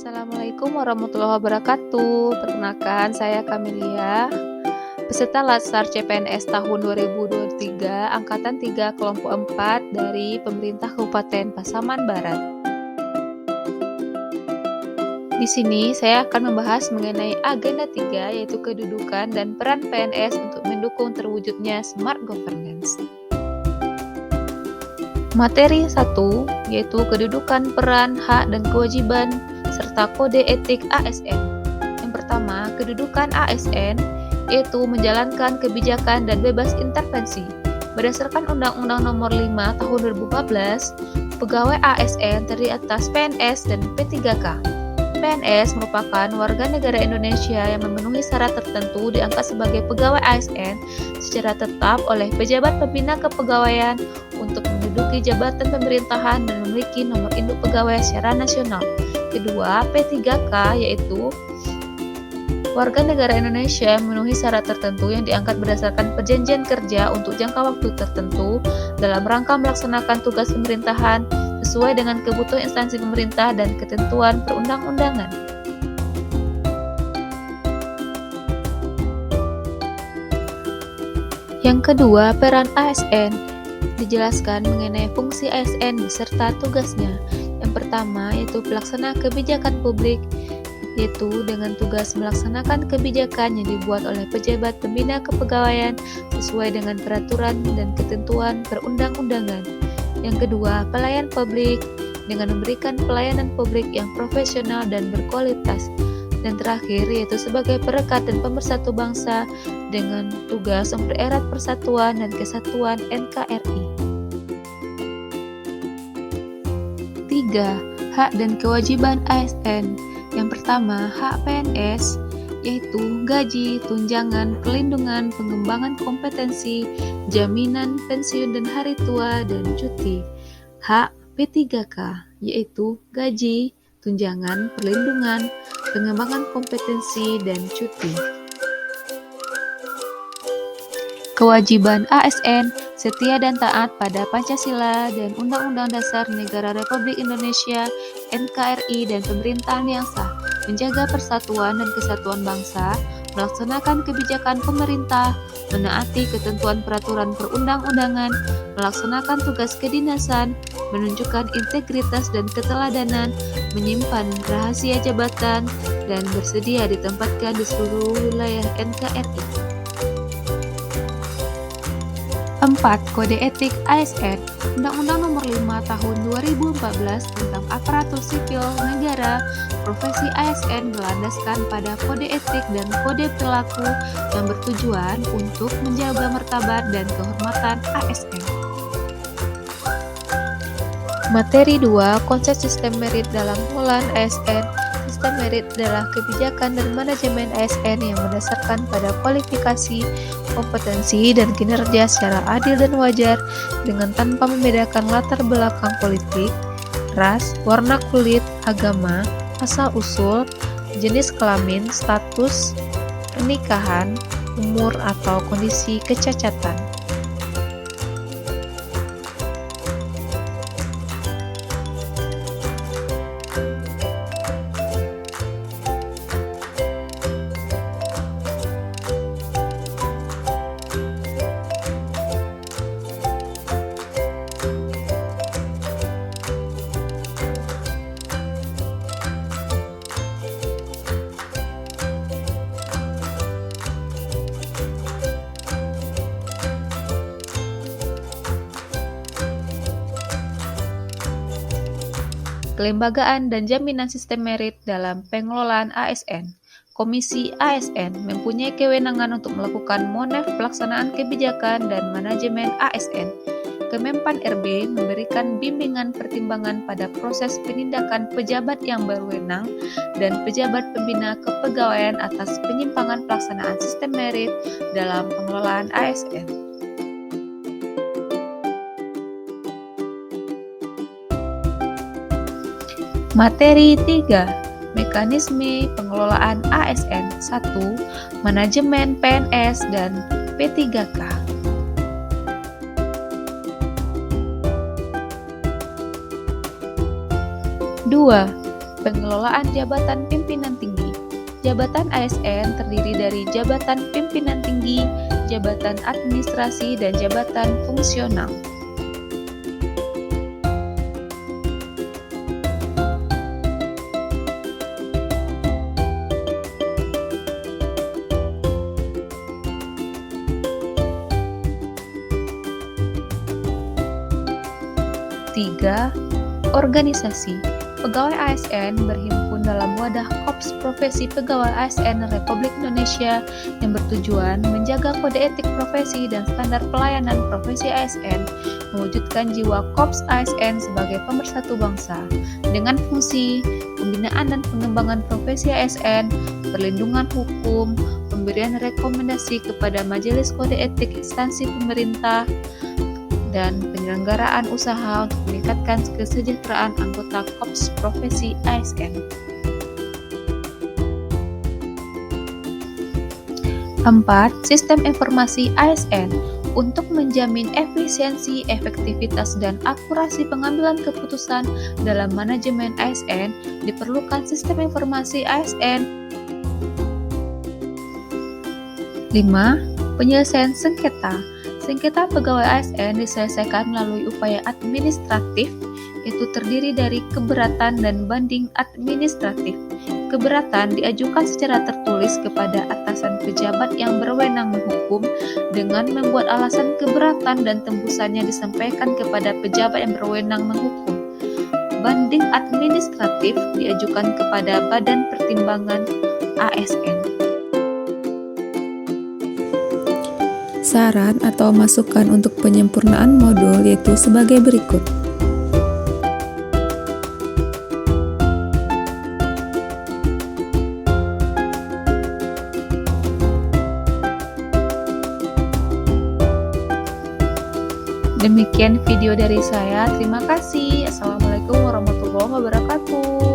Assalamualaikum warahmatullahi wabarakatuh. Perkenalkan, saya Kamelia, peserta Latsar CPNS tahun 2023, Angkatan 3 Kelompok 4 dari Pemerintah Kabupaten Pasaman Barat. Di sini saya akan membahas mengenai agenda 3, yaitu kedudukan dan peran PNS untuk mendukung terwujudnya smart governance. Materi 1, yaitu kedudukan, peran, hak, dan kewajiban, serta kode etik ASN. Yang pertama, kedudukan ASN, yaitu menjalankan kebijakan dan bebas intervensi. Berdasarkan Undang-Undang Nomor 5 Tahun 2014, pegawai ASN terdiri atas PNS dan P3K. PNS merupakan warga negara Indonesia yang memenuhi syarat tertentu diangkat sebagai pegawai ASN secara tetap oleh pejabat pembina kepegawaian untuk menduduki jabatan pemerintahan dan memiliki nomor induk pegawai secara nasional. Kedua, P3K yaitu warga negara Indonesia yang memenuhi syarat tertentu yang diangkat berdasarkan perjanjian kerja untuk jangka waktu tertentu dalam rangka melaksanakan tugas pemerintahan sesuai dengan kebutuhan instansi pemerintah dan ketentuan perundang-undangan. Yang kedua, peran ASN. Dijelaskan mengenai fungsi ASN beserta tugasnya. Yang pertama, yaitu pelaksana kebijakan publik, yaitu dengan tugas melaksanakan kebijakan yang dibuat oleh pejabat pembina kepegawaian sesuai dengan peraturan dan ketentuan perundang-undangan. Yang kedua, pelayan publik dengan memberikan pelayanan publik yang profesional dan berkualitas. Dan terakhir, yaitu sebagai perekat dan pemersatu bangsa dengan tugas mempererat persatuan dan kesatuan NKRI. 3. Hak dan kewajiban ASN. Yang pertama, hak PNS, yaitu gaji, tunjangan, perlindungan, pengembangan kompetensi, jaminan pensiun dan hari tua, dan cuti. Hak P3K, yaitu gaji, tunjangan, perlindungan, pengembangan kompetensi, dan cuti. Kewajiban ASN, setia dan taat pada Pancasila dan Undang-Undang Dasar Negara Republik Indonesia, NKRI, dan pemerintahan yang sah, menjaga persatuan dan kesatuan bangsa, melaksanakan kebijakan pemerintah, menaati ketentuan peraturan perundang-undangan, melaksanakan tugas kedinasan, menunjukkan integritas dan keteladanan, menyimpan rahasia jabatan, dan bersedia ditempatkan di seluruh wilayah NKRI. 4. Kode etik ASN. Undang-Undang Nomor 5 Tahun 2014 tentang Aparatur Sipil Negara, profesi ASN berlandaskan pada kode etik dan kode perilaku yang bertujuan untuk menjaga martabat dan kehormatan ASN. Materi 2. Konsep sistem merit dalam pengelolaan ASN. Sistem merit adalah kebijakan dan manajemen ASN yang berdasarkan pada kualifikasi, kompetensi, dan kinerja secara adil dan wajar dengan tanpa membedakan latar belakang politik, ras, warna kulit, agama, asal-usul, jenis kelamin, status pernikahan, umur, atau kondisi kecacatan. Kelembagaan dan jaminan sistem merit dalam pengelolaan ASN. Komisi ASN mempunyai kewenangan untuk melakukan monef pelaksanaan kebijakan dan manajemen ASN. Kemenpan RB memberikan bimbingan pertimbangan pada proses penindakan pejabat yang berwenang dan pejabat pembina kepegawaian atas penyimpangan pelaksanaan sistem merit dalam pengelolaan ASN. Materi 3. Mekanisme pengelolaan ASN. 1. Manajemen PNS dan P3K. 2. Pengelolaan jabatan pimpinan tinggi. Jabatan ASN terdiri dari jabatan pimpinan tinggi, jabatan administrasi, dan jabatan fungsional. Tiga, organisasi. Pegawai ASN berhimpun dalam wadah Kops Profesi Pegawai ASN Republik Indonesia yang bertujuan menjaga kode etik profesi dan standar pelayanan profesi ASN, mewujudkan jiwa Kops ASN sebagai pemersatu bangsa, dengan fungsi pembinaan dan pengembangan profesi ASN, perlindungan hukum, pemberian rekomendasi kepada Majelis Kode Etik instansi pemerintah, dan penyelenggaraan usaha untuk meningkatkan kesejahteraan anggota Kops Profesi ASN. 4. Sistem informasi ASN. Untuk menjamin efisiensi, efektivitas, dan akurasi pengambilan keputusan dalam manajemen ASN, diperlukan sistem informasi ASN. 5. Penyelesaian sengketa. Sengketa pegawai ASN diselesaikan melalui upaya administratif, yaitu terdiri dari keberatan dan banding administratif. Keberatan diajukan secara tertulis kepada atasan pejabat yang berwenang menghukum dengan membuat alasan keberatan dan tembusannya disampaikan kepada pejabat yang berwenang menghukum. Banding administratif diajukan kepada Badan Pertimbangan ASN. Saran atau masukan untuk penyempurnaan modul yaitu sebagai berikut. Demikian video dari saya. Terima kasih. Assalamualaikum warahmatullahi wabarakatuh.